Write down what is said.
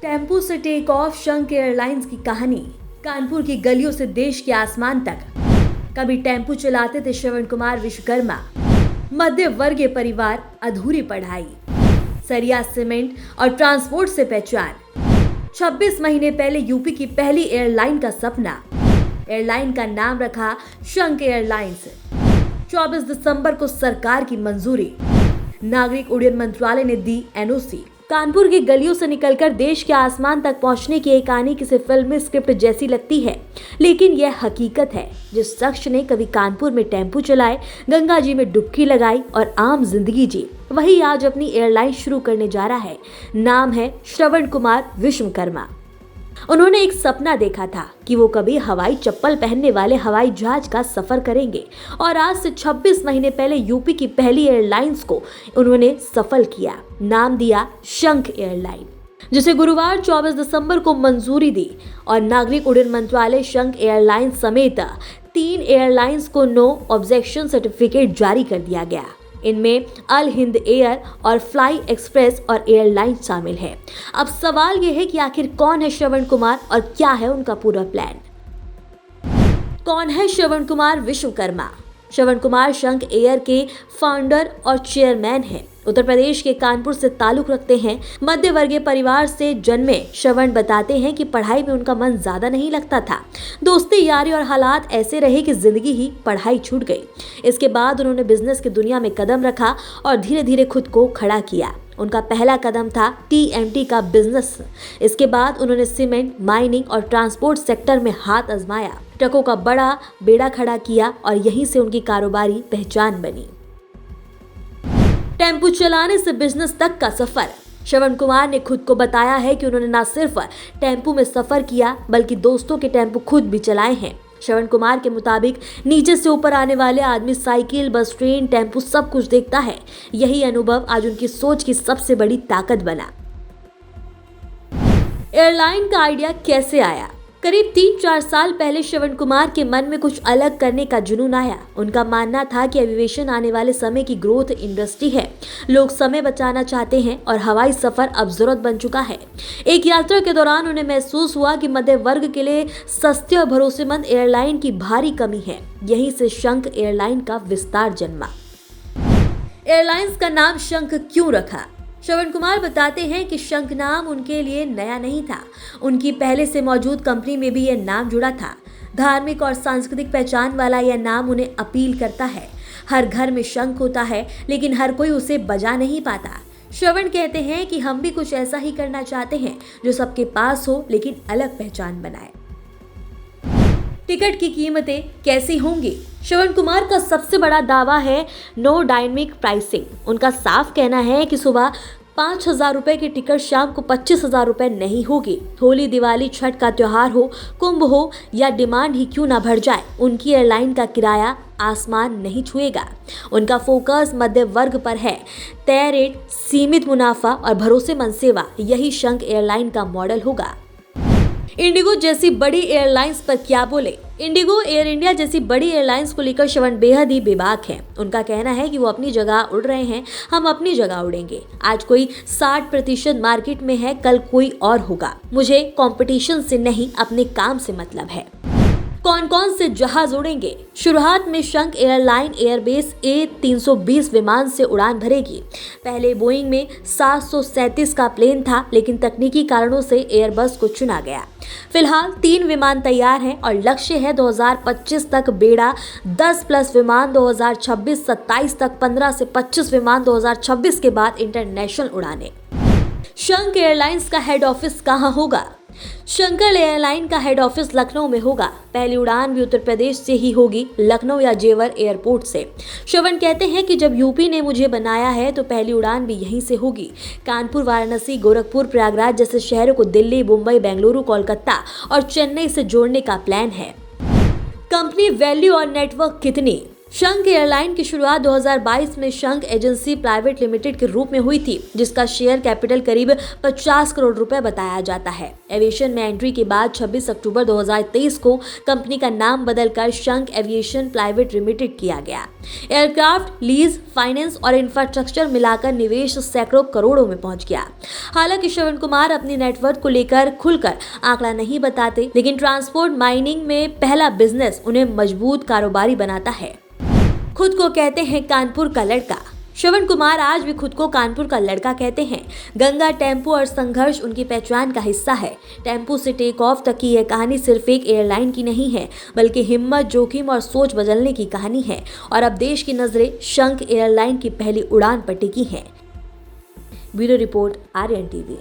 Tempo से take off शंख airlines की कहानी, कानपुर की गलियों से देश के आसमान तक। कभी टेम्पो चलाते थे श्रवण कुमार विश्वकर्मा, मध्य वर्गीय परिवार, अधूरी पढ़ाई, सरिया सीमेंट और ट्रांसपोर्ट से पहचान। 26 महीने पहले यूपी की पहली एयरलाइन का सपना, एयरलाइन का नाम रखा शंख एयरलाइंस। 24 दिसंबर को सरकार की मंजूरी, नागरिक उड्डयन मंत्रालय ने दी एनओसी। कानपुर की गलियों से निकलकर देश के आसमान तक पहुंचने की एक कहानी किसी फिल्मी स्क्रिप्ट जैसी लगती है, लेकिन यह हकीकत है। जिस शख्स ने कभी कानपुर में टेम्पो चलाए, गंगा जी में डुबकी लगाई और आम जिंदगी जी, वही आज अपनी एयरलाइन शुरू करने जा रहा है। नाम है श्रवण कुमार विश्वकर्मा। उन्होंने एक सपना देखा था कि वो कभी हवाई चप्पल पहनने वाले हवाई जहाज का सफर करेंगे और आज से 26 महीने पहले यूपी की पहली एयरलाइंस को उन्होंने सफल किया। नाम दिया शंख एयरलाइन, जिसे गुरुवार 24 दिसंबर को मंजूरी दी और नागरिक उड्डयन मंत्रालय शंख एयरलाइन समेत 3 एयरलाइंस को नो ऑब्जेक्शन सर्टिफिकेट जारी कर दिया गया। इनमें अल हिंद एयर और फ्लाई एक्सप्रेस और एयरलाइन शामिल है। अब सवाल यह है कि आखिर कौन है श्रवण कुमार और क्या है उनका पूरा प्लान। कौन है श्रवण कुमार विश्वकर्मा? श्रवण कुमार शंख एयर के फाउंडर और चेयरमैन हैं। उत्तर प्रदेश के कानपुर से ताल्लुक रखते हैं। मध्य वर्गीय परिवार से जन्मे श्रवण बताते हैं कि पढ़ाई में उनका मन ज्यादा नहीं लगता था। दोस्ती यारी और हालात ऐसे रहे कि जिंदगी ही पढ़ाई छूट गई। इसके बाद उन्होंने बिजनेस की दुनिया में कदम रखा और धीरे धीरे खुद को खड़ा किया। उनका पहला कदम था टीएमटी का बिजनेस। इसके बाद उन्होंने सीमेंट, माइनिंग और ट्रांसपोर्ट सेक्टर में हाथ आजमाया, ट्रकों का बड़ा बेड़ा खड़ा किया और यहीं से उनकी कारोबारी पहचान बनी। टेम्पो चलाने से बिजनेस तक का सफर। श्रवण कुमार ने खुद को बताया है कि उन्होंने न सिर्फ टेम्पो में सफर किया बल्कि दोस्तों के टेम्पो खुद भी चलाए हैं। श्रवण कुमार के मुताबिक नीचे से ऊपर आने वाले आदमी साइकिल, बस, ट्रेन, टेम्पो सब कुछ देखता है। यही अनुभव आज उनकी सोच की सबसे बड़ी ताकत बना। एयरलाइन का आइडिया कैसे आया? करीब 3-4 साल पहले श्रवण कुमार के मन में कुछ अलग करने का जुनून आया। उनका मानना था कि एविएशन आने वाले समय की ग्रोथ इंडस्ट्री है। लोग समय बचाना चाहते हैं और हवाई सफर अब जरूरत बन चुका है। एक यात्रा के दौरान उन्हें महसूस हुआ कि मध्य वर्ग के लिए सस्ते और भरोसेमंद एयरलाइन की भारी कमी है। यहीं से शंख एयरलाइन का विस्तार जन्मा। एयरलाइंस का नाम शंख क्यों रखा? श्रवण कुमार बताते हैं कि शंख नाम उनके लिए नया नहीं था। उनकी पहले से मौजूद कंपनी में भी यह नाम जुड़ा था। धार्मिक और सांस्कृतिक पहचान वाला यह नाम उन्हें अपील करता है। हर घर में शंख होता है, लेकिन हर कोई उसे बजा नहीं पाता। श्रवण कहते हैं कि हम भी कुछ ऐसा ही करना चाहते हैं जो सबके पास हो, लेकिन अलग पहचान बनाए। टिकट की कीमतें कैसी होंगी? श्रवण कुमार का सबसे बड़ा दावा है नो डायनेमिक प्राइसिंग। उनका साफ कहना है कि सुबह 5,000 रुपए की टिकट शाम को 25,000 रुपए नहीं होगी। होली, दिवाली, छठ का त्योहार हो, कुंभ हो या डिमांड ही क्यों ना बढ़ जाए, उनकी एयरलाइन का किराया आसमान नहीं छुएगा। उनका फोकस मध्य वर्ग पर है। तय रेट, सीमित मुनाफा और भरोसेमंद सेवा, यही शंख एयरलाइन का मॉडल होगा। इंडिगो जैसी बड़ी एयरलाइंस पर क्या बोले? इंडिगो, एयर इंडिया जैसी बड़ी एयरलाइंस को लेकर श्रवण बेहद ही बेबाक है। उनका कहना है कि वो अपनी जगह उड़ रहे हैं, हम अपनी जगह उड़ेंगे। आज कोई 60% मार्केट में है, कल कोई और होगा। मुझे कंपटीशन से नहीं, अपने काम से मतलब है। कौन कौन से जहाज उड़ेंगे? शुरुआत में शंख एयरलाइन एयरबेस A320 विमान से उड़ान भरेगी। पहले बोइंग में 737 का प्लेन था, लेकिन तकनीकी कारणों से एयरबस को चुना गया। फिलहाल 3 विमान तैयार हैं और लक्ष्य है 2025 तक बेड़ा, 10+ विमान 2026-27 तक, 15 से 25 विमान 2026 के बाद इंटरनेशनल उड़ानें। शंख एयरलाइंस का हेड ऑफिस कहां होगा? शंख एयरलाइन का हेड ऑफिस लखनऊ में होगा। पहली उड़ान भी उत्तर प्रदेश से ही होगी, लखनऊ या जेवर एयरपोर्ट से। श्रवण कहते हैं कि जब यूपी ने मुझे बनाया है तो पहली उड़ान भी यहीं से होगी। कानपुर, वाराणसी, गोरखपुर, प्रयागराज जैसे शहरों को दिल्ली, मुंबई, बेंगलुरु, कोलकाता और चेन्नई से जोड़ने का प्लान है। कंपनी वैल्यू और नेटवर्क कितनी? शंख एयरलाइन की शुरुआत 2022 में शंख एजेंसी प्राइवेट लिमिटेड के रूप में हुई थी, जिसका शेयर कैपिटल करीब 50 करोड़ रुपए बताया जाता है। एविएशन में एंट्री के बाद 26 अक्टूबर 2023 को कंपनी का नाम बदलकर शंख एविएशन प्राइवेट लिमिटेड किया गया। एयरक्राफ्ट, लीज, फाइनेंस और इंफ्रास्ट्रक्चर मिलाकर निवेश सैकड़ों करोड़ों में पहुंच गया। हालांकि श्रवण कुमार अपनी नेटवर्थ को लेकर खुलकर आंकड़ा नहीं बताते, लेकिन ट्रांसपोर्ट माइनिंग में पहला बिजनेस उन्हें मजबूत कारोबारी बनाता है। खुद को कहते हैं कानपुर का लड़का। श्रवण कुमार आज भी खुद को कानपुर का लड़का कहते हैं। गंगा, टेम्पो और संघर्ष उनकी पहचान का हिस्सा है। टेम्पो से टेक ऑफ तक की यह कहानी सिर्फ एक एयरलाइन की नहीं है, बल्कि हिम्मत, जोखिम और सोच बदलने की कहानी है। और अब देश की नजरें शंख एयरलाइन की पहली उड़ान पर टिकी हैं। Bureau report, Aryan TV.